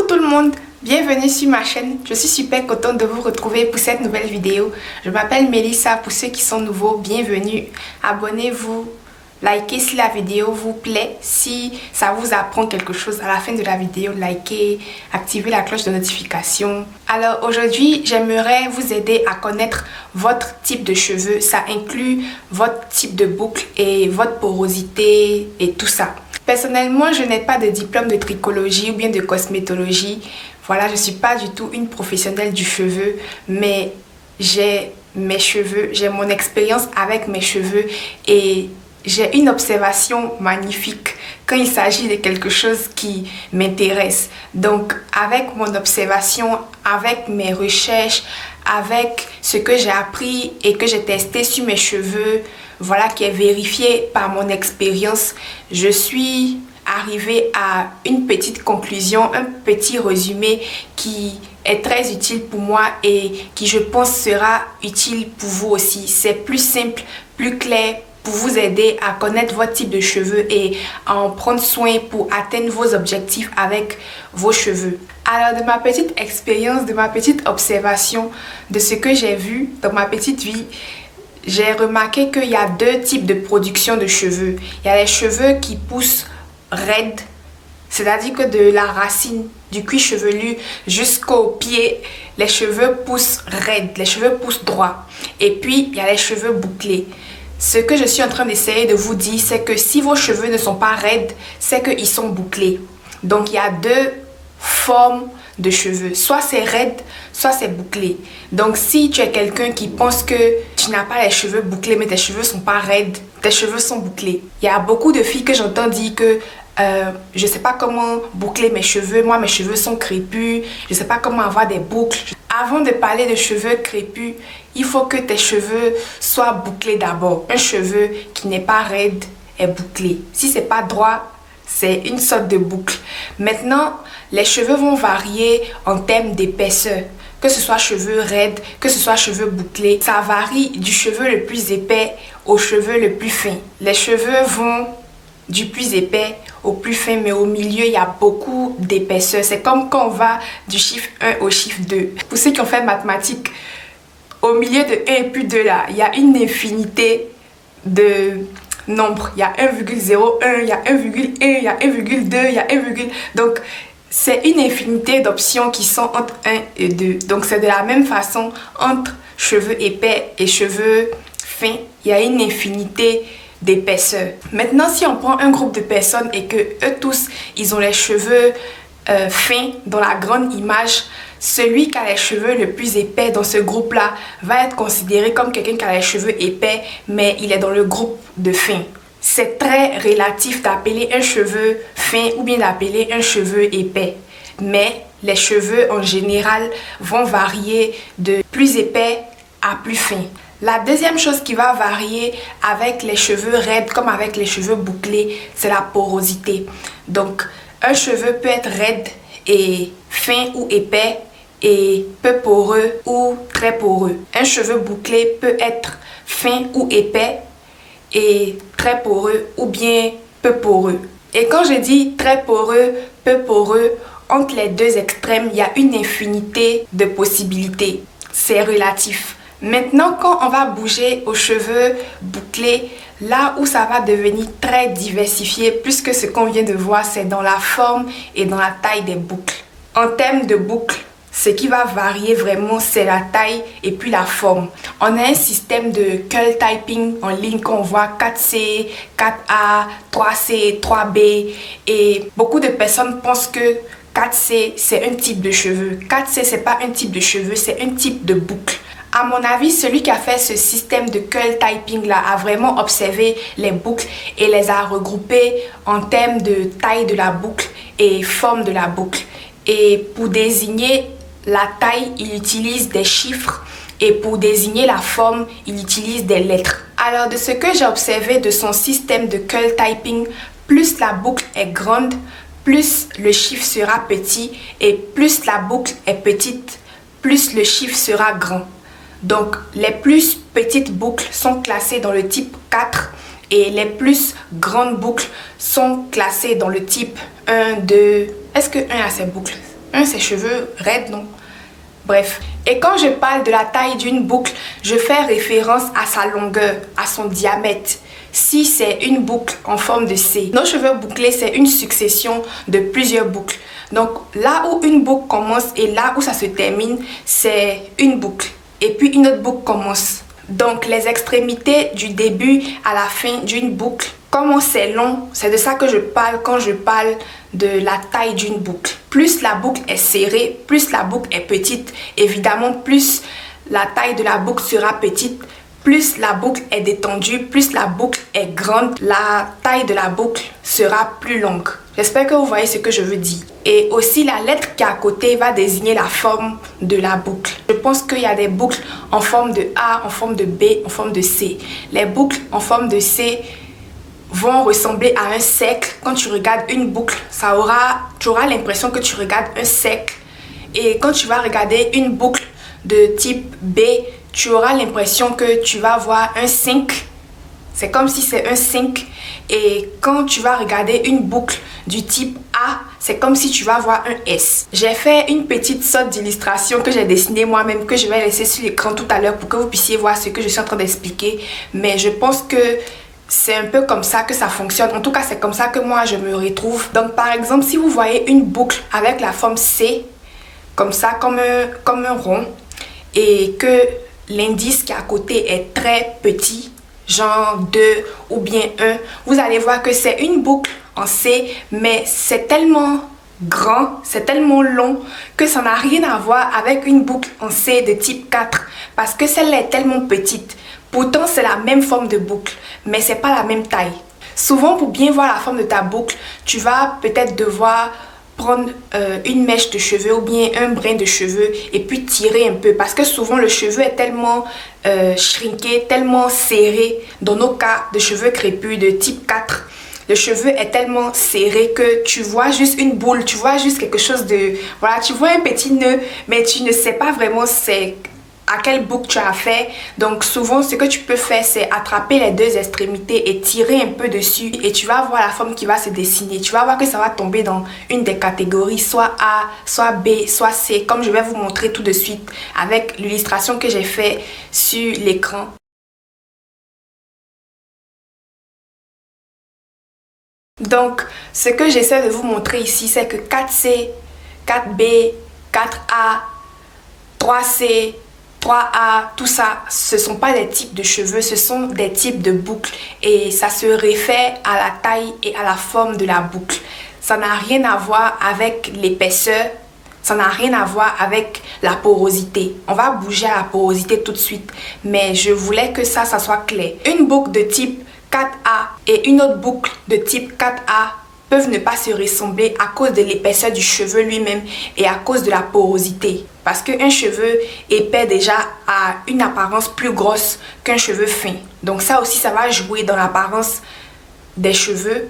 Coucou tout le monde, bienvenue sur ma chaîne. Je suis super contente de vous retrouver pour cette nouvelle vidéo. Je m'appelle Melissa, pour ceux qui sont nouveaux, bienvenue. Abonnez-vous, likez si la vidéo vous plaît. Si ça vous apprend quelque chose à la fin de la vidéo, likez, activez la cloche de notification. Alors aujourd'hui, j'aimerais vous aider à connaître votre type de cheveux. Ça inclut votre type de boucle et votre porosité et tout ça. Personnellement, je n'ai pas de diplôme de trichologie ou bien de cosmétologie. Voilà, je ne suis pas du tout une professionnelle du cheveu, mais j'ai mes cheveux, j'ai mon expérience avec mes cheveux et j'ai une observation magnifique quand il s'agit de quelque chose qui m'intéresse. Donc, avec mon observation, avec mes recherches, avec ce que j'ai appris et que j'ai testé sur mes cheveux, voilà, qui est vérifié par mon expérience, je suis arrivée à une petite conclusion, un petit résumé qui est très utile pour moi et qui, je pense, sera utile pour vous aussi. C'est plus simple, plus clair, pour vous aider à connaître votre type de cheveux et à en prendre soin pour atteindre vos objectifs avec vos cheveux. Alors, de ma petite expérience, de ma petite observation, de ce que j'ai vu dans ma petite vie, j'ai remarqué qu'il y a deux types de production de cheveux. Il y a les cheveux qui poussent raides, c'est-à-dire que de la racine du cuir chevelu jusqu'au pied, les cheveux poussent raides, les cheveux poussent droits. Et puis, il y a les cheveux bouclés. Ce que je suis en train d'essayer de vous dire, c'est que si vos cheveux ne sont pas raides, c'est qu'ils sont bouclés. Donc, il y a deux formes de cheveux. Soit c'est raide, soit c'est bouclé. Donc, si tu es quelqu'un qui pense que tu n'as pas les cheveux bouclés, mais tes cheveux sont pas raides, tes cheveux sont bouclés. Il y a beaucoup de filles que j'entends dire que je sais pas comment boucler mes cheveux. Moi, mes cheveux sont crépus. Je sais pas comment avoir des boucles. Avant de parler de cheveux crépus, il faut que tes cheveux soient bouclés d'abord. Un cheveu qui n'est pas raide est bouclé. Si c'est pas droit, c'est une sorte de boucle. Maintenant, les cheveux vont varier en termes d'épaisseur. Que ce soit cheveux raides, que ce soit cheveux bouclés, ça varie du cheveu le plus épais au cheveu le plus fin. Les cheveux vont du plus épais au plus fin, mais au milieu, il y a beaucoup d'épaisseur. C'est comme quand on va du chiffre 1 au chiffre 2. Pour ceux qui ont fait mathématiques, au milieu de 1 et puis 2 là, il y a une infinité de nombres. Il y a 1,01, il y a 1,1, il y a 1,2, il y a 1, donc c'est une infinité d'options qui sont entre 1 et 2. Donc c'est de la même façon entre cheveux épais et cheveux fins. Il y a une infinité d'épaisseur. Maintenant, si on prend un groupe de personnes et que eux tous, ils ont les cheveux fins dans la grande image, celui qui a les cheveux le plus épais dans ce groupe-là va être considéré comme quelqu'un qui a les cheveux épais, mais il est dans le groupe de fins. C'est très relatif d'appeler un cheveu fin ou bien d'appeler un cheveu épais. Mais les cheveux en général vont varier de plus épais à plus fin. La deuxième chose qui va varier avec les cheveux raides comme avec les cheveux bouclés, c'est la porosité. Donc, un cheveu peut être raide et fin ou épais et peu poreux ou très poreux. Un cheveu bouclé peut être fin ou épais et très poreux ou bien peu poreux. Et quand je dis très poreux, peu poreux, entre les deux extrêmes, il y a une infinité de possibilités. C'est relatif. Maintenant, quand on va bouger aux cheveux bouclés, là où ça va devenir très diversifié, puisque ce qu'on vient de voir, c'est dans la forme et dans la taille des boucles. En termes de boucles, ce qui va varier vraiment, c'est la taille et puis la forme. On a un système de curl typing en ligne qu'on voit 4C, 4A, 3C, 3B. Et beaucoup de personnes pensent que 4C, c'est un type de cheveux. 4C, c'est pas un type de cheveux, c'est un type de boucle. À mon avis, celui qui a fait ce système de curl typing là a vraiment observé les boucles et les a regroupées en termes de taille de la boucle et forme de la boucle. Et pour désigner la taille, il utilise des chiffres et pour désigner la forme, il utilise des lettres. Alors, de ce que j'ai observé de son système de curl typing, plus la boucle est grande, plus le chiffre sera petit et plus la boucle est petite, plus le chiffre sera grand. Donc, les plus petites boucles sont classées dans le type 4 et les plus grandes boucles sont classées dans le type 1, 2. Est-ce que 1 a ses boucles? Ses cheveux raides, non? Bref. Et quand je parle de la taille d'une boucle, je fais référence à sa longueur, à son diamètre. Si c'est une boucle en forme de C, nos cheveux bouclés, c'est une succession de plusieurs boucles. Donc là où une boucle commence et là où ça se termine, c'est une boucle. Et puis une autre boucle commence. Donc les extrémités du début à la fin d'une boucle, comment c'est long, c'est de ça que je parle quand je parle de la taille d'une boucle. Plus la boucle est serrée, plus la boucle est petite. Évidemment, plus la taille de la boucle sera petite, plus la boucle est détendue, plus la boucle est grande, la taille de la boucle sera plus longue. J'espère que vous voyez ce que je veux dire. Et aussi, la lettre qui est à côté va désigner la forme de la boucle. Je pense qu'il y a des boucles en forme de A, en forme de B, en forme de C. Les boucles en forme de C vont ressembler à un cercle. Quand tu regardes une boucle, tu auras l'impression que tu regardes un cercle. Et quand tu vas regarder une boucle de type B, tu auras l'impression que tu vas voir un 5. C'est comme si c'est un 5. Et quand tu vas regarder une boucle du type A, c'est comme si tu vas voir un S. J'ai fait une petite sorte d'illustration que j'ai dessinée moi-même, que je vais laisser sur l'écran tout à l'heure pour que vous puissiez voir ce que je suis en train d'expliquer. Mais je pense que c'est un peu comme ça que ça fonctionne. En tout cas, c'est comme ça que moi, je me retrouve. Donc, par exemple, si vous voyez une boucle avec la forme C, comme ça, comme un rond, et que l'indice qui est à côté est très petit, genre 2 ou bien 1, vous allez voir que c'est une boucle en C, mais c'est tellement grand, c'est tellement long que ça n'a rien à voir avec une boucle en C de type 4 parce que celle-là est tellement petite. Pourtant, c'est la même forme de boucle, mais c'est pas la même taille. Souvent, pour bien voir la forme de ta boucle, tu vas peut-être devoir prendre une mèche de cheveux ou bien un brin de cheveux et puis tirer un peu parce que souvent le cheveu est tellement shrinké, tellement serré. Dans nos cas de cheveux crépus de type 4, le cheveu est tellement serré que tu vois juste une boule, tu vois juste quelque chose de... Voilà, tu vois un petit nœud, mais tu ne sais pas vraiment c'est à quelle boucle tu as fait. Donc souvent ce que tu peux faire, c'est attraper les deux extrémités et tirer un peu dessus et tu vas voir la forme qui va se dessiner. Tu vas voir que ça va tomber dans une des catégories, soit A, soit B, soit C, comme je vais vous montrer tout de suite avec l'illustration que j'ai fait sur l'écran. Donc ce que j'essaie de vous montrer ici, c'est que 4C, 4B, 4A, 3C, 3A, tout ça, ce ne sont pas des types de cheveux, ce sont des types de boucles et ça se réfère à la taille et à la forme de la boucle. Ça n'a rien à voir avec l'épaisseur, ça n'a rien à voir avec la porosité. On va bouger à la porosité tout de suite, mais je voulais que ça soit clair. Une boucle de type 4A et une autre boucle de type 4A peuvent ne pas se ressembler à cause de l'épaisseur du cheveu lui-même et à cause de la porosité. Parce qu'un cheveu épais déjà a une apparence plus grosse qu'un cheveu fin. Donc ça aussi, ça va jouer dans l'apparence des cheveux.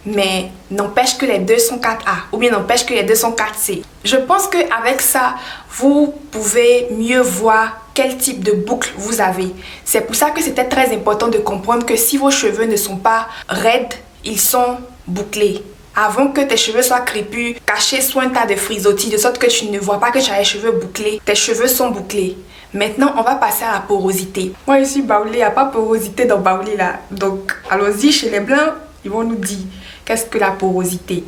Mais n'empêche que les deux sont 4A ou bien n'empêche que les deux sont 4C. Je pense qu'avec ça, vous pouvez mieux voir quel type de boucle vous avez. C'est pour ça que c'était très important de comprendre que si vos cheveux ne sont pas raides, ils sont bouclés. Avant que tes cheveux soient crépus, cachés sous un tas de frisottis, de sorte que tu ne vois pas que tu as les cheveux bouclés, tes cheveux sont bouclés. Maintenant, on va passer à la porosité. Moi, je suis baoulée, il n'y a pas porosité dans baoulé là. Donc, allons-y chez les blancs, ils vont nous dire qu'est-ce que la porosité.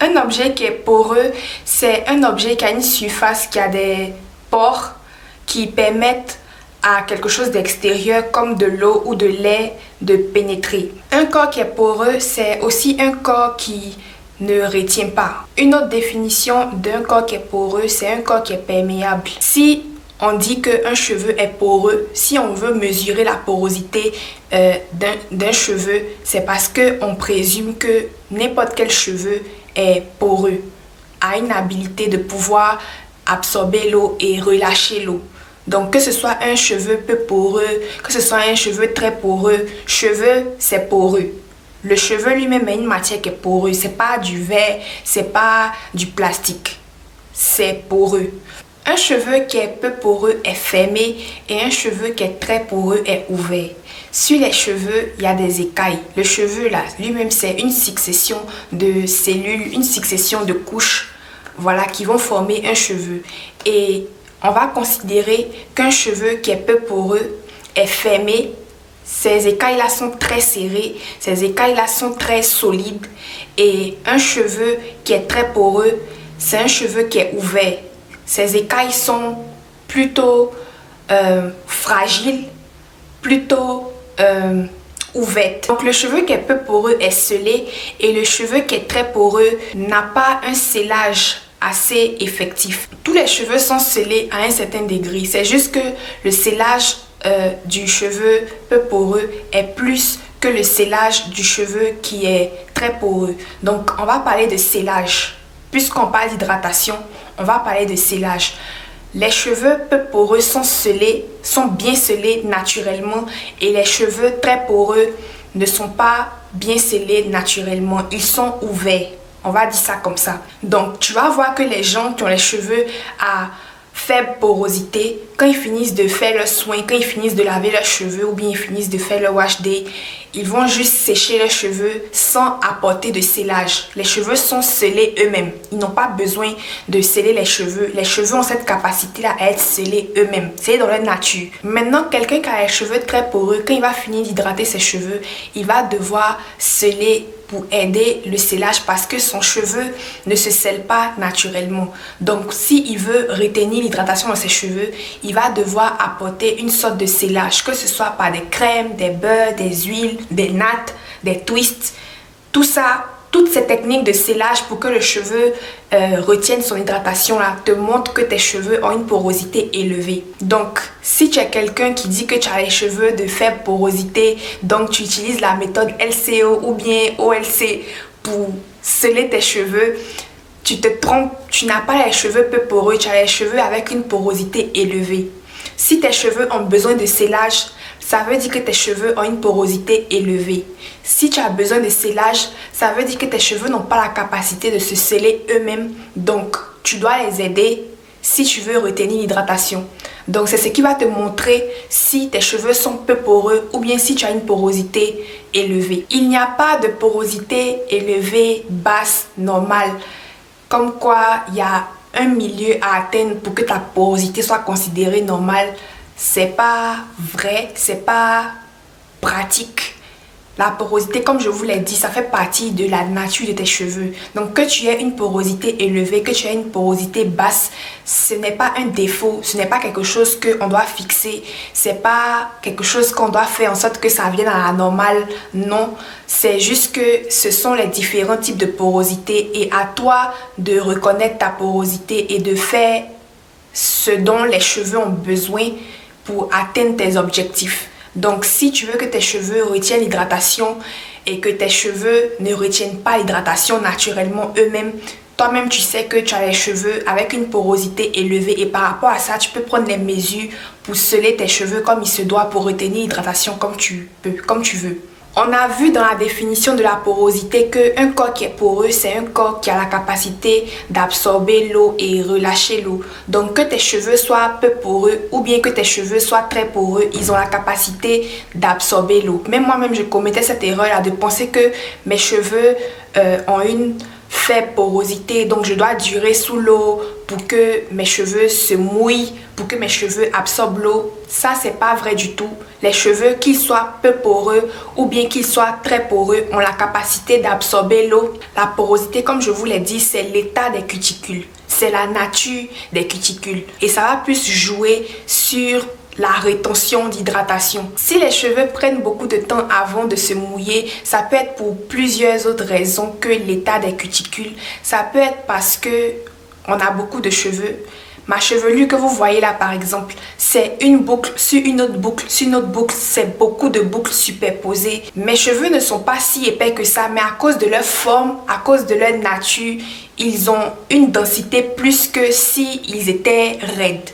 Un objet qui est poreux, c'est un objet qui a une surface, qui a des pores qui permettent à quelque chose d'extérieur comme de l'eau ou de l'air de pénétrer. Un corps qui est poreux, c'est aussi un corps qui ne retient pas. Une autre définition d'un corps qui est poreux, c'est un corps qui est perméable. Si on dit qu'un cheveu est poreux, si on veut mesurer la porosité d'un cheveu, c'est parce qu'on présume que n'importe quel cheveu est poreux, a une habilité de pouvoir absorber l'eau et relâcher l'eau. Donc que ce soit un cheveu peu poreux, que ce soit un cheveu très poreux, cheveu c'est poreux. Le cheveu lui-même est une matière qui est poreuse, c'est pas du verre, c'est pas du plastique, c'est poreux. Un cheveu qui est peu poreux est fermé et un cheveu qui est très poreux est ouvert. Sur les cheveux, il y a des écailles. Le cheveu là, lui-même c'est une succession de cellules, une succession de couches voilà, qui vont former un cheveu. Et on va considérer qu'un cheveu qui est peu poreux est fermé. Ces écailles-là sont très serrées, ces écailles-là sont très solides. Et un cheveu qui est très poreux, c'est un cheveu qui est ouvert. Ces écailles sont plutôt fragiles, plutôt ouvertes. Donc le cheveu qui est peu poreux est scellé et le cheveu qui est très poreux n'a pas un scellage assez effectif. Tous les cheveux sont scellés à un certain degré. C'est juste que le scellage du cheveu peu poreux est plus que le scellage du cheveu qui est très poreux. Donc on va parler de scellage. Puisqu'on parle d'hydratation, on va parler de scellage. Les cheveux peu poreux sont scellés, sont bien scellés naturellement et les cheveux très poreux ne sont pas bien scellés naturellement. Ils sont ouverts. On va dire ça comme ça. Donc, tu vas voir que les gens qui ont les cheveux à faible porosité, quand ils finissent de faire leurs soins, quand ils finissent de laver leurs cheveux ou bien ils finissent de faire leur wash day, ils vont juste sécher leurs cheveux sans apporter de scellage. Les cheveux sont scellés eux-mêmes. Ils n'ont pas besoin de sceller les cheveux. Les cheveux ont cette capacité-là à être scellés eux-mêmes. C'est dans leur nature. Maintenant, quelqu'un qui a les cheveux très poreux, quand il va finir d'hydrater ses cheveux, il va devoir sceller pour aider le scellage parce que son cheveu ne se scelle pas naturellement. Donc, s'il veut retenir l'hydratation dans ses cheveux, il va devoir apporter une sorte de scellage, que ce soit par des crèmes, des beurres, des huiles, des nattes, des twists, tout ça. Toutes ces techniques de scellage pour que le cheveu retienne son hydratation là te montrent que tes cheveux ont une porosité élevée. Donc, si tu es quelqu'un qui dit que tu as les cheveux de faible porosité, donc tu utilises la méthode LCO ou bien OLC pour sceller tes cheveux, tu te trompes, tu n'as pas les cheveux peu poreux, tu as les cheveux avec une porosité élevée. Si tes cheveux ont besoin de scellage, ça veut dire que tes cheveux ont une porosité élevée. Si tu as besoin de scellage, ça veut dire que tes cheveux n'ont pas la capacité de se sceller eux-mêmes. Donc, tu dois les aider si tu veux retenir l'hydratation. Donc, c'est ce qui va te montrer si tes cheveux sont peu poreux ou bien si tu as une porosité élevée. Il n'y a pas de porosité élevée, basse, normale. Comme quoi, il y a un milieu à atteindre pour que ta porosité soit considérée normale. C'est pas vrai, c'est pas pratique. La porosité, comme je vous l'ai dit, ça fait partie de la nature de tes cheveux. Donc que tu aies une porosité élevée, que tu aies une porosité basse, ce n'est pas un défaut, ce n'est pas quelque chose qu'on doit fixer, c'est pas quelque chose qu'on doit faire en sorte que ça vienne à la normale. Non, c'est juste que ce sont les différents types de porosité et à toi de reconnaître ta porosité et de faire ce dont les cheveux ont besoin pour atteindre tes objectifs. Donc, si tu veux que tes cheveux retiennent l'hydratation et que tes cheveux ne retiennent pas l'hydratation naturellement eux-mêmes, toi-même, tu sais que tu as les cheveux avec une porosité élevée et par rapport à ça, tu peux prendre les mesures pour sceller tes cheveux comme il se doit pour retenir l'hydratation comme tu veux. On a vu dans la définition de la porosité qu'un corps qui est poreux, c'est un corps qui a la capacité d'absorber l'eau et relâcher l'eau. Donc que tes cheveux soient peu poreux ou bien que tes cheveux soient très poreux, ils ont la capacité d'absorber l'eau. Même moi-même, je commettais cette erreur-là de penser que mes cheveux ont une faible porosité, donc je dois durer sous l'eau pour que mes cheveux se mouillent, pour que mes cheveux absorbent l'eau. Ça, c'est pas vrai du tout. Les cheveux, qu'ils soient peu poreux ou bien qu'ils soient très poreux, ont la capacité d'absorber l'eau. La porosité, comme je vous l'ai dit, c'est l'état des cuticules. C'est la nature des cuticules. Et ça va plus jouer sur la rétention d'hydratation. Si les cheveux prennent beaucoup de temps avant de se mouiller, ça peut être pour plusieurs autres raisons que l'état des cuticules. Ça peut être parce que on a beaucoup de cheveux. Ma chevelure que vous voyez là par exemple, c'est une boucle sur une autre boucle, sur une autre boucle, c'est beaucoup de boucles superposées. Mes cheveux ne sont pas si épais que ça, mais à cause de leur forme, à cause de leur nature, ils ont une densité plus que si ils étaient raides.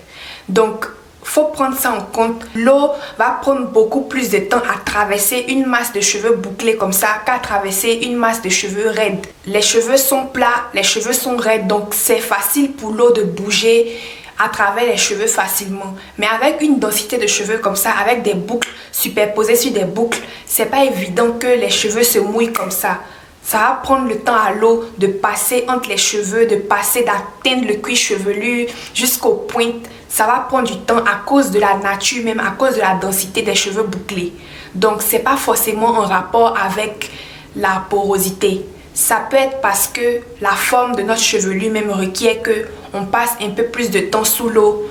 Donc, faut prendre ça en compte. L'eau va prendre beaucoup plus de temps à traverser une masse de cheveux bouclés comme ça qu'à traverser une masse de cheveux raides. Les cheveux sont plats, les cheveux sont raides, donc c'est facile pour l'eau de bouger à travers les cheveux facilement. Mais avec une densité de cheveux comme ça, avec des boucles superposées sur des boucles, c'est pas évident que les cheveux se mouillent comme ça. Ça va prendre le temps à l'eau de passer entre les cheveux, d'atteindre le cuir chevelu jusqu'aux pointes. Ça va prendre du temps à cause de la nature, même à cause de la densité des cheveux bouclés. Donc, c'est pas forcément en rapport avec la porosité. Ça peut être parce que la forme de notre chevelu même requiert qu'on passe un peu plus de temps sous l'eau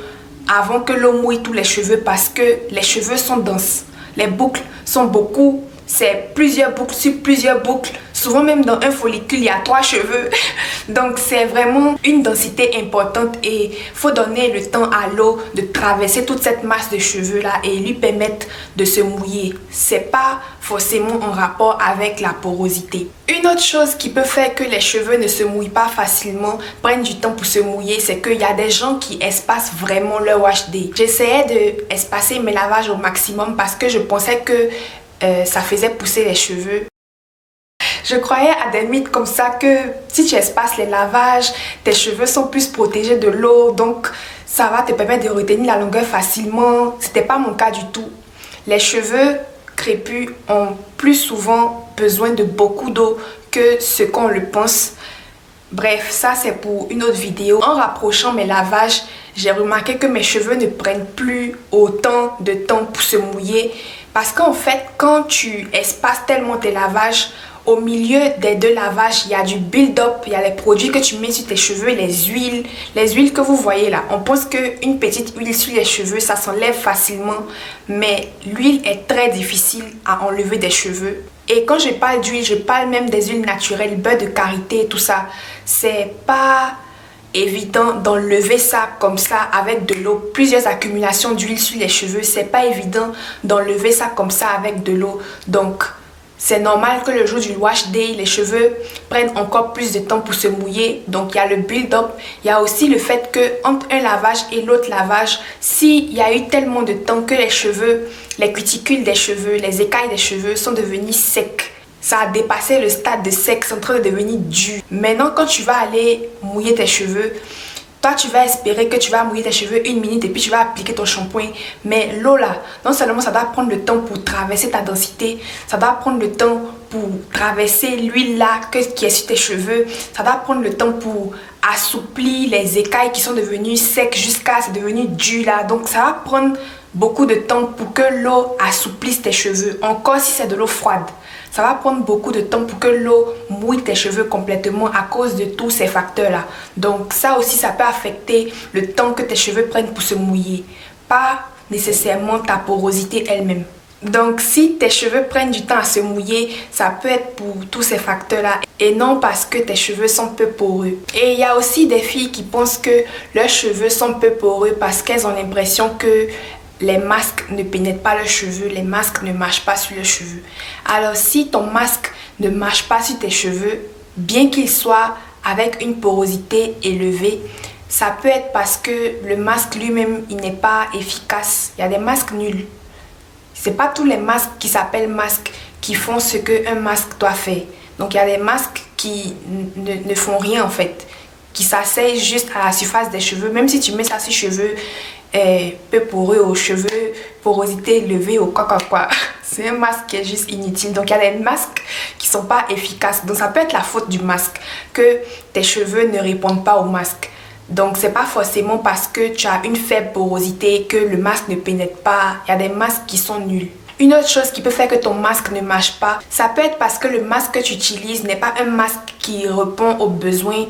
avant que l'eau mouille tous les cheveux parce que les cheveux sont denses. Les boucles sont beaucoup, c'est plusieurs boucles sur plusieurs boucles. Souvent même dans un follicule, il y a 3 cheveux. Donc c'est vraiment une densité importante et il faut donner le temps à l'eau de traverser toute cette masse de cheveux là et lui permettre de se mouiller. C'est pas forcément en rapport avec la porosité. Une autre chose qui peut faire que les cheveux ne se mouillent pas facilement, prennent du temps pour se mouiller, c'est qu'il y a des gens qui espacent vraiment leur wash day. J'essayais de espacer mes lavages au maximum parce que je pensais que ça faisait pousser les cheveux. Je croyais à des mythes comme ça que si tu espaces les lavages, tes cheveux sont plus protégés de l'eau, donc ça va te permettre de retenir la longueur facilement. C'était pas mon cas du tout. Les cheveux crépus ont plus souvent besoin de beaucoup d'eau que ce qu'on le pense. Bref, ça c'est pour une autre vidéo. En rapprochant mes lavages, j'ai remarqué que mes cheveux ne prennent plus autant de temps pour se mouiller. Parce qu'en fait, quand tu espaces tellement tes lavages, au milieu des 2 lavages, il y a du build-up, il y a les produits que tu mets sur tes cheveux, les huiles que vous voyez là. On pense qu'une petite huile sur les cheveux, ça s'enlève facilement, mais l'huile est très difficile à enlever des cheveux. Et quand je parle d'huile, je parle même des huiles naturelles, beurre de karité, tout ça. C'est pas évident d'enlever ça comme ça avec de l'eau. Plusieurs accumulations d'huile sur les cheveux, c'est pas évident d'enlever ça comme ça avec de l'eau. Donc, c'est normal que le jour du wash day, les cheveux prennent encore plus de temps pour se mouiller. Donc, il y a le build-up. Il y a aussi le fait que entre un lavage et l'autre lavage, s'il y a eu tellement de temps que les cheveux, les cuticules des cheveux, les écailles des cheveux sont devenus secs. Ça a dépassé le stade de sec, c'est en train de devenir dur. Maintenant, quand tu vas aller mouiller tes cheveux, toi, tu vas espérer que tu vas mouiller tes cheveux 1 minute et puis tu vas appliquer ton shampoing. Mais l'eau là, non seulement ça doit prendre le temps pour traverser ta densité, ça doit prendre le temps pour traverser l'huile là qui est sur tes cheveux, ça doit prendre le temps pour assouplir les écailles qui sont devenues secs jusqu'à c'est devenu dur là. Donc ça va prendre beaucoup de temps pour que l'eau assouplisse tes cheveux. Encore si c'est de l'eau froide. Ça va prendre beaucoup de temps pour que l'eau mouille tes cheveux complètement à cause de tous ces facteurs-là. Donc ça aussi, ça peut affecter le temps que tes cheveux prennent pour se mouiller. Pas nécessairement ta porosité elle-même. Donc si tes cheveux prennent du temps à se mouiller, ça peut être pour tous ces facteurs-là et non parce que tes cheveux sont peu poreux. Et il y a aussi des filles qui pensent que leurs cheveux sont peu poreux parce qu'elles ont l'impression que les masques ne pénètrent pas leurs cheveux, les masques ne marchent pas sur leurs cheveux. Alors si ton masque ne marche pas sur tes cheveux, bien qu'il soit avec une porosité élevée, ça peut être parce que le masque lui-même, il n'est pas efficace. Il y a des masques nuls. C'est pas tous les masques qui s'appellent masques qui font ce qu'un masque doit faire. Donc il y a des masques qui ne font rien en fait, qui s'asseyent juste à la surface des cheveux. Même si tu mets ça sur les cheveux, peu poreux aux cheveux, porosité élevée ou quoi. C'est un masque qui est juste inutile. Donc il y a des masques qui sont pas efficaces. Donc ça peut être la faute du masque que tes cheveux ne répondent pas au masque. Donc c'est pas forcément parce que tu as une faible porosité que le masque ne pénètre pas. Il y a des masques qui sont nuls. Une autre chose qui peut faire que ton masque ne marche pas, ça peut être parce que le masque que tu utilises n'est pas un masque qui répond aux besoins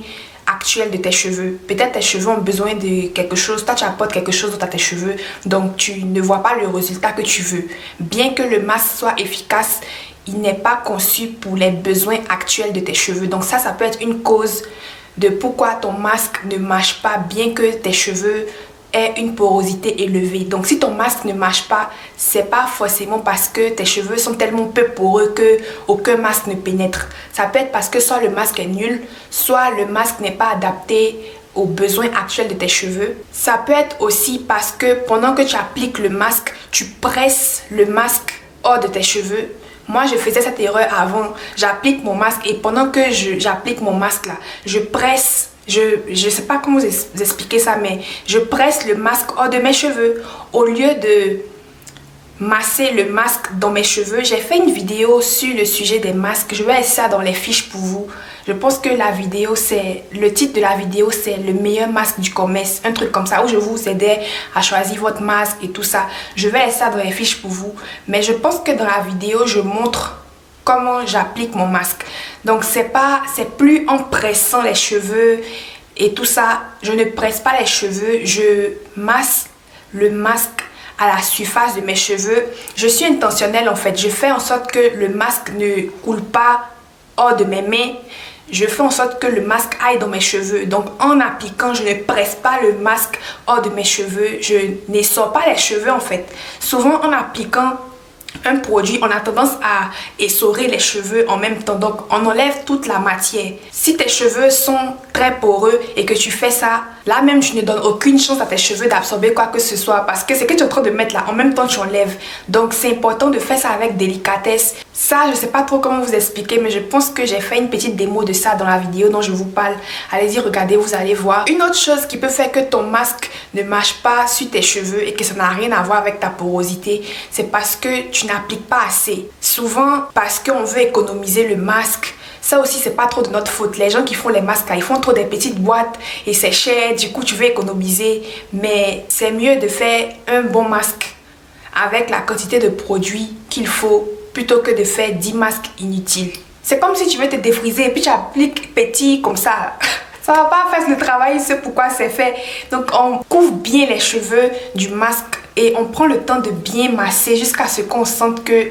actuel de tes cheveux. Peut-être tes cheveux ont besoin de quelque chose, toi tu apportes quelque chose dans tes cheveux, donc tu ne vois pas le résultat que tu veux. Bien que le masque soit efficace, il n'est pas conçu pour les besoins actuels de tes cheveux. Donc ça peut être une cause de pourquoi ton masque ne marche pas bien que tes cheveux aient une porosité élevée. Donc si ton masque ne marche pas, c'est pas forcément parce que tes cheveux sont tellement peu poreux que aucun masque ne pénètre. Ça peut être parce que soit le masque est nul, soit le masque n'est pas adapté aux besoins actuels de tes cheveux. Ça peut être aussi parce que pendant que tu appliques le masque, tu presses le masque hors de tes cheveux. Moi, je faisais cette erreur avant. J'applique mon masque et pendant que j'applique mon masque là, je presse. Je sais pas comment vous expliquer ça, mais je presse le masque hors de mes cheveux au lieu de masser le masque dans mes cheveux. J'ai fait une vidéo sur le sujet des masques. Je vais laisser ça dans les fiches pour vous. Je pense que la vidéo, le titre de la vidéo, c'est le meilleur masque du commerce. Un truc comme ça, où je vous aidais à choisir votre masque et tout ça. Je vais laisser ça dans les fiches pour vous. Mais je pense que dans la vidéo, je montre comment j'applique mon masque. Donc c'est plus en pressant les cheveux et tout ça. Je ne presse pas les cheveux, je masse le masque à la surface de mes cheveux. Je suis intentionnelle en fait. Je fais en sorte que le masque ne coule pas hors de mes mains. Je fais en sorte que le masque aille dans mes cheveux. Donc en appliquant, je ne presse pas le masque hors de mes cheveux. Je n'essore pas les cheveux en fait. Souvent en appliquant un produit, on a tendance à essorer les cheveux en même temps. Donc on enlève toute la matière. Si tes cheveux sont très poreux et que tu fais ça, là même tu ne donnes aucune chance à tes cheveux d'absorber quoi que ce soit, parce que c'est que tu es en train de mettre là, en même temps tu enlèves. Donc c'est important de faire ça avec délicatesse. Ça, je sais pas trop comment vous expliquer, mais je pense que j'ai fait une petite démo de ça dans la vidéo dont je vous parle. Allez-y, regardez, vous allez voir. Une autre chose qui peut faire que ton masque ne marche pas sur tes cheveux et que ça n'a rien à voir avec ta porosité, c'est parce que tu n'appliques pas assez. Souvent, parce qu'on veut économiser le masque. Ça aussi, c'est pas trop de notre faute. Les gens qui font les masques, ils font trop des petites boîtes et c'est cher. Du coup, tu veux économiser. Mais c'est mieux de faire un bon masque avec la quantité de produits qu'il faut plutôt que de faire 10 masques inutiles. C'est comme si tu veux te défriser et puis tu appliques petit comme ça. Ça va pas faire le travail, c'est pourquoi c'est fait. Donc on couvre bien les cheveux du masque et on prend le temps de bien masser jusqu'à ce qu'on sente que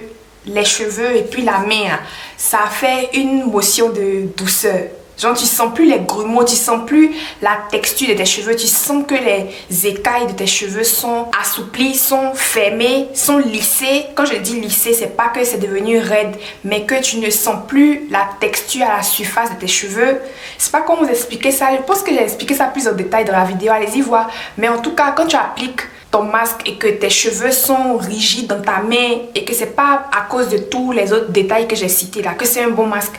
les cheveux et puis la main, ça fait une motion de douceur. Genre tu sens plus les grumeaux, tu sens plus la texture de tes cheveux, tu sens que les écailles de tes cheveux sont assouplies, sont fermées, sont lissées. Quand je dis lissé, c'est pas que c'est devenu raide, mais que tu ne sens plus la texture à la surface de tes cheveux. Je sais pas comment vous expliquer ça, je pense que j'ai expliqué ça plus en détail dans la vidéo, allez-y voir. Mais en tout cas, quand tu appliques ton masque et que tes cheveux sont rigides dans ta main et que c'est pas à cause de tous les autres détails que j'ai cités là, que c'est un bon masque,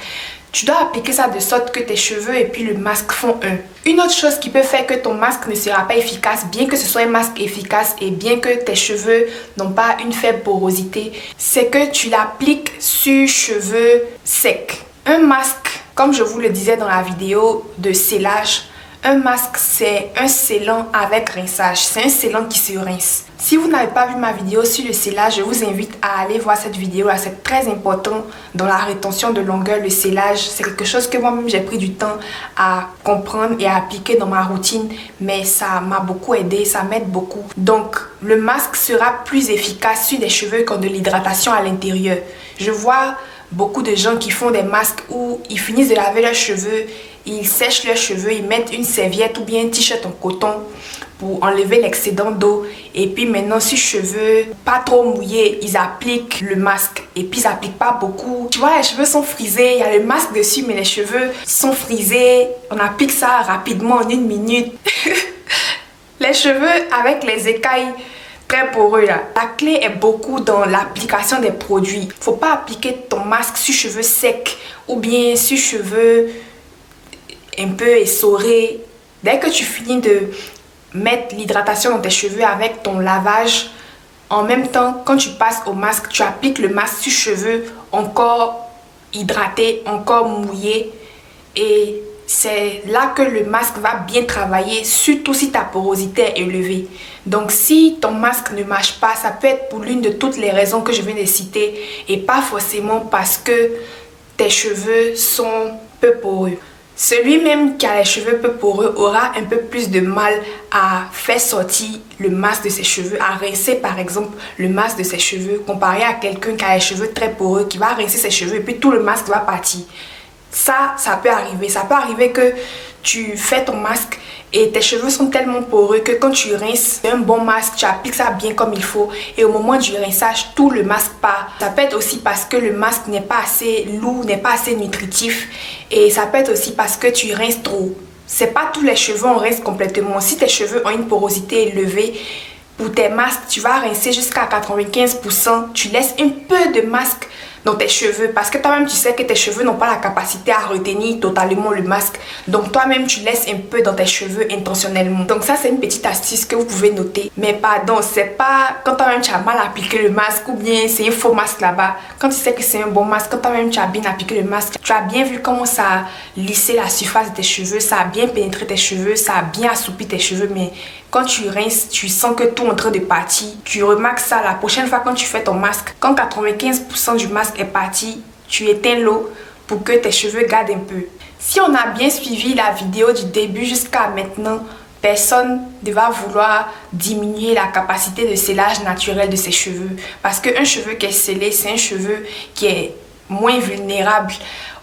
tu dois appliquer ça de sorte que tes cheveux et puis le masque font un. Une autre chose qui peut faire que ton masque ne sera pas efficace, bien que ce soit un masque efficace et bien que tes cheveux n'ont pas une faible porosité, c'est que tu l'appliques sur cheveux secs. Un masque, comme je vous le disais dans la vidéo de scellage, un masque c'est un scellant avec rinçage, c'est un scellant qui se rince. Si vous n'avez pas vu ma vidéo sur le scellage, je vous invite à aller voir cette vidéo là, c'est très important dans la rétention de longueur. Le scellage, c'est quelque chose que moi-même j'ai pris du temps à comprendre et à appliquer dans ma routine, mais ça m'a beaucoup aidé, ça m'aide beaucoup. Donc le masque sera plus efficace sur des cheveux qui ont de l'hydratation à l'intérieur. Je vois beaucoup de gens qui font des masques où ils finissent de laver leurs cheveux, ils sèchent leurs cheveux, ils mettent une serviette ou bien un t-shirt en coton pour enlever l'excédent d'eau. Et puis maintenant, sur cheveux pas trop mouillés, ils appliquent le masque. Et puis ils appliquent pas beaucoup. Tu vois, les cheveux sont frisés, il y a le masque dessus, mais les cheveux sont frisés. On applique ça rapidement en 1 minute. Les cheveux avec les écailles très poreux là. La clé est beaucoup dans l'application des produits. Faut pas appliquer ton masque sur cheveux secs ou bien sur cheveux un peu essorés. Dès que tu finis de mettre l'hydratation dans tes cheveux avec ton lavage, en même temps, quand tu passes au masque, tu appliques le masque sur cheveux encore hydratés, encore mouillés. Et c'est là que le masque va bien travailler, surtout si ta porosité est élevée. Donc si ton masque ne marche pas, ça peut être pour l'une de toutes les raisons que je viens de citer et pas forcément parce que tes cheveux sont peu poreux. Celui même qui a les cheveux peu poreux aura un peu plus de mal à faire sortir le masque de ses cheveux, à rincer par exemple le masque de ses cheveux, comparé à quelqu'un qui a les cheveux très poreux, qui va rincer ses cheveux et puis tout le masque va partir. Ça peut arriver. Ça peut arriver que tu fais ton masque et tes cheveux sont tellement poreux que quand tu rinces un bon masque, tu appliques ça bien comme il faut et au moment du rinçage, tout le masque part. Ça peut être aussi parce que le masque n'est pas assez lourd, n'est pas assez nutritif et ça peut être aussi parce que tu rinces trop. C'est pas tous les cheveux on rince complètement. Si tes cheveux ont une porosité élevée, pour tes masques, tu vas rincer jusqu'à 95%. Tu laisses un peu de masque dans tes cheveux, parce que toi-même tu sais que tes cheveux n'ont pas la capacité à retenir totalement le masque. Donc toi-même tu laisses un peu dans tes cheveux intentionnellement. Donc ça c'est une petite astuce que vous pouvez noter. Mais pardon, c'est pas quand toi-même tu as mal appliqué le masque ou bien c'est un faux masque là-bas. Quand tu sais que c'est un bon masque, quand toi-même tu as bien appliqué le masque, tu as bien vu comment ça a lissé la surface de tes cheveux, ça a bien pénétré tes cheveux, ça a bien assoupi tes cheveux. Mais quand tu rinces, tu sens que tout est en train de partir. Tu remarques ça la prochaine fois quand tu fais ton masque. Quand 95% du masque est parti, tu éteins l'eau pour que tes cheveux gardent un peu. Si on a bien suivi la vidéo du début jusqu'à maintenant, personne ne va vouloir diminuer la capacité de scellage naturel de ses cheveux. Parce qu'un cheveu qui est scellé, c'est un cheveu qui est moins vulnérable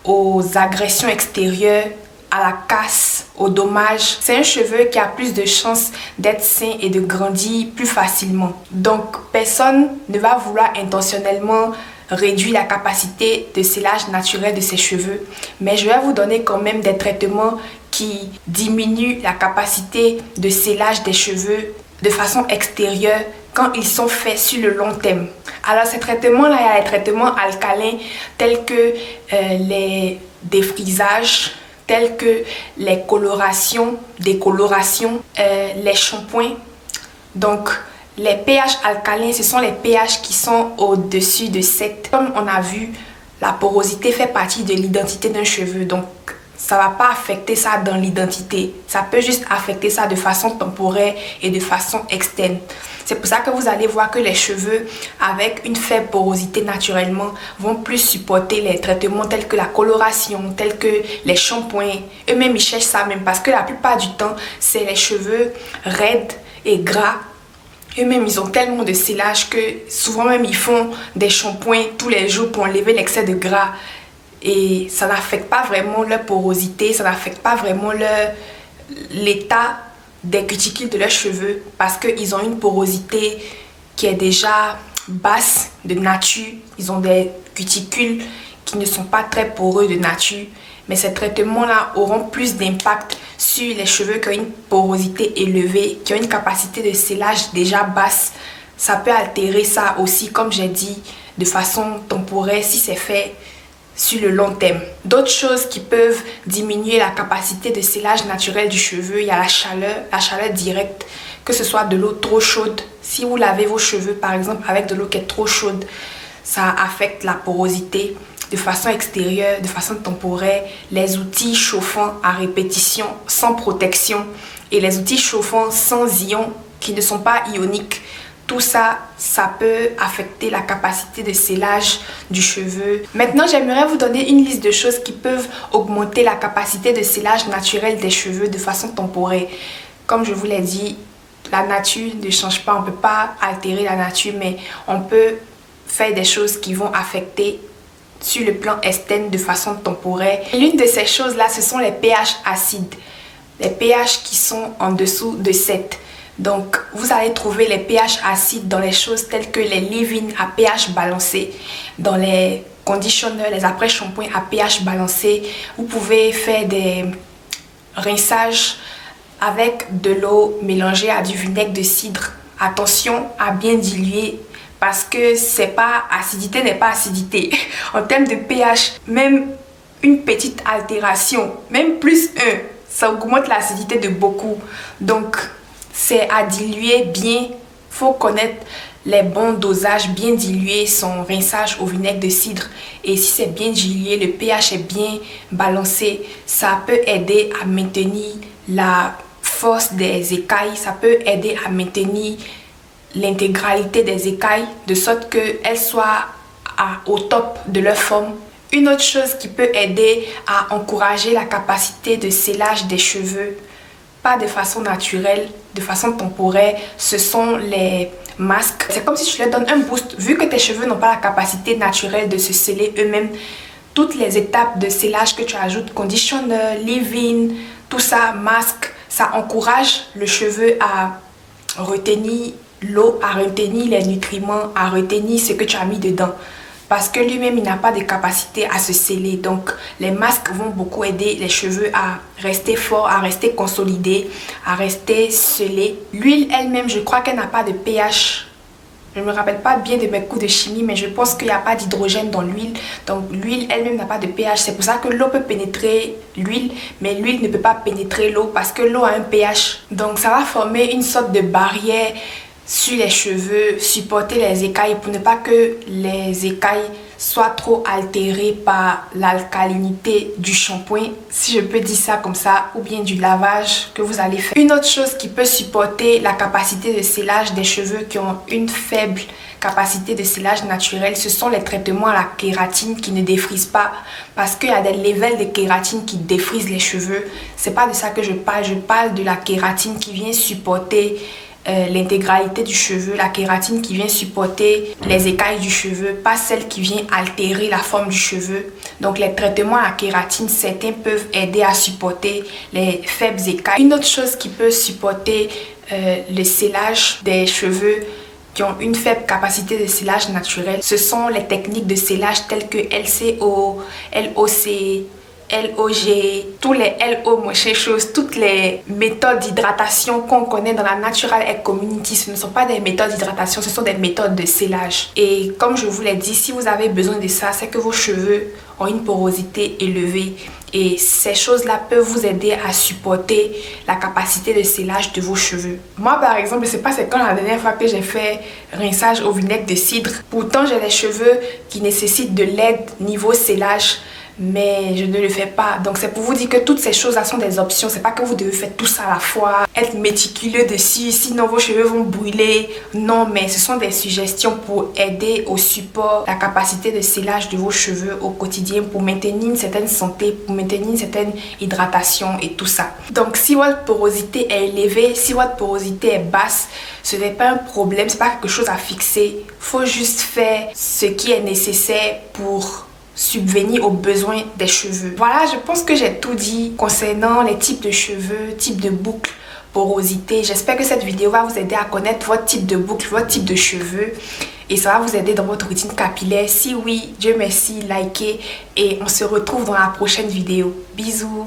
aux agressions extérieures, à la casse, aux dommages. C'est un cheveu qui a plus de chances d'être sain et de grandir plus facilement. Donc, personne ne va vouloir intentionnellement réduire la capacité de scellage naturel de ses cheveux. Mais je vais vous donner quand même des traitements qui diminuent la capacité de scellage des cheveux de façon extérieure quand ils sont faits sur le long terme. Alors ces traitements-là, il y a les traitements alcalins tels que les défrisages, tels que les colorations, décolorations, les shampoings. Donc, les pH alcalins, ce sont les pH qui sont au-dessus de 7. Comme on a vu, la porosité fait partie de l'identité d'un cheveu. Donc, ça ne va pas affecter ça dans l'identité. Ça peut juste affecter ça de façon temporaire et de façon externe. C'est pour ça que vous allez voir que les cheveux avec une faible porosité naturellement vont plus supporter les traitements tels que la coloration, tels que les shampoings. Eux-mêmes, ils cherchent ça même parce que la plupart du temps, c'est les cheveux raides et gras. Eux-mêmes, ils ont tellement de scellage que souvent même, ils font des shampoings tous les jours pour enlever l'excès de gras. Et ça n'affecte pas vraiment leur porosité, ça n'affecte pas vraiment l'état des cuticules de leurs cheveux parce qu'ils ont une porosité qui est déjà basse de nature. Ils ont des cuticules qui ne sont pas très poreux de nature. Mais ces traitements-là auront plus d'impact sur les cheveux qui ont une porosité élevée, qui ont une capacité de scellage déjà basse. Ça peut altérer ça aussi, comme j'ai dit, de façon temporaire si c'est fait sur le long terme. D'autres choses qui peuvent diminuer la capacité de scellage naturel du cheveu, il y a la chaleur directe, que ce soit de l'eau trop chaude. Si vous lavez vos cheveux par exemple avec de l'eau qui est trop chaude, ça affecte la porosité de façon extérieure, de façon temporaire. Les outils chauffants à répétition sans protection et les outils chauffants sans ions qui ne sont pas ioniques. Tout ça, ça peut affecter la capacité de scellage du cheveu. Maintenant, j'aimerais vous donner une liste de choses qui peuvent augmenter la capacité de scellage naturel des cheveux de façon temporaire. Comme je vous l'ai dit, la nature ne change pas. On ne peut pas altérer la nature, mais on peut faire des choses qui vont affecter sur le plan externe de façon temporaire. L'une de ces choses-là, ce sont les pH acides. Les pH qui sont en dessous de 7. Donc, vous allez trouver les pH acides dans les choses telles que les leave-in à pH balancé, dans les conditionneurs, les après-shampoings à pH balancé. Vous pouvez faire des rinçages avec de l'eau mélangée à du vinaigre de cidre. Attention à bien diluer parce que c'est pas acidité n'est pas acidité. En termes de pH, même une petite altération, même plus 1, ça augmente l'acidité de beaucoup. Donc, c'est à diluer bien. Il faut connaître les bons dosages, bien diluer son rinçage au vinaigre de cidre. Et si c'est bien dilué, le pH est bien balancé, ça peut aider à maintenir la force des écailles. Ça peut aider à maintenir l'intégralité des écailles de sorte qu'elles soient au top de leur forme. Une autre chose qui peut aider à encourager la capacité de scellage des cheveux, pas de façon naturelle, de façon temporaire, ce sont les masques. C'est comme si tu leur donnes un boost. Vu que tes cheveux n'ont pas la capacité naturelle de se sceller eux-mêmes, toutes les étapes de scellage que tu ajoutes, conditionneur, leave-in, tout ça, masque, ça encourage le cheveu à retenir l'eau, à retenir les nutriments, à retenir ce que tu as mis dedans. Parce que lui-même, il n'a pas de capacité à se sceller. Donc, les masques vont beaucoup aider les cheveux à rester forts, à rester consolidés, à rester scellés. L'huile elle-même, je crois qu'elle n'a pas de pH Je ne me rappelle pas bien de mes cours de chimie, mais je pense qu'il n'y a pas d'hydrogène dans l'huile. Donc l'huile elle-même n'a pas de pH. C'est pour ça que l'eau peut pénétrer l'huile, mais l'huile ne peut pas pénétrer l'eau parce que l'eau a un pH. Donc ça va former une sorte de barrière sur les cheveux, supporter les écailles pour ne pas que les écailles soient trop altérées par l'alcalinité du shampoing, si je peux dire ça comme ça, ou bien du lavage que vous allez faire. Une autre chose qui peut supporter la capacité de scellage des cheveux qui ont une faible capacité de scellage naturel, ce sont les traitements à la kératine qui ne défrisent pas, parce qu'il y a des levels de kératine qui défrisent les cheveux. C'est pas de ça que je parle de la kératine qui vient supporter l'intégralité du cheveu, la kératine qui vient supporter les écailles du cheveu, pas celle qui vient altérer la forme du cheveu. Donc les traitements à la kératine, certains peuvent aider à supporter les faibles écailles. Une autre chose qui peut supporter le scellage des cheveux qui ont une faible capacité de scellage naturel, ce sont les techniques de scellage telles que LCO, LOC, LOG, tous les LO, toutes les méthodes d'hydratation qu'on connaît dans la Natural Hair Community. Ce ne sont pas des méthodes d'hydratation, ce sont des méthodes de scellage. Et comme je vous l'ai dit, si vous avez besoin de ça, c'est que vos cheveux ont une porosité élevée. Et ces choses-là peuvent vous aider à supporter la capacité de scellage de vos cheveux. Moi, par exemple, je ne sais pas c'est quand la dernière fois que j'ai fait rinçage au vinaigre de cidre. Pourtant, j'ai des cheveux qui nécessitent de l'aide niveau scellage, mais je ne le fais pas. Donc c'est pour vous dire que toutes ces choses là sont des options. C'est pas que vous devez faire tout ça à la fois, être méticuleux dessus, sinon vos cheveux vont brûler. Non, mais ce sont des suggestions pour aider au support, la capacité de scellage de vos cheveux au quotidien, pour maintenir une certaine santé, pour maintenir une certaine hydratation et tout ça. Donc si votre porosité est élevée, si votre porosité est basse, ce n'est pas un problème, c'est pas quelque chose à fixer. Faut juste faire ce qui est nécessaire pour subvenir aux besoins des cheveux. Voilà, je pense que j'ai tout dit concernant les types de cheveux, types de boucles, porosité. J'espère que cette vidéo va vous aider à connaître votre type de boucle, votre type de cheveux, et ça va vous aider dans votre routine capillaire. Si oui, Dieu merci, likez, et on se retrouve dans la prochaine vidéo. Bisous!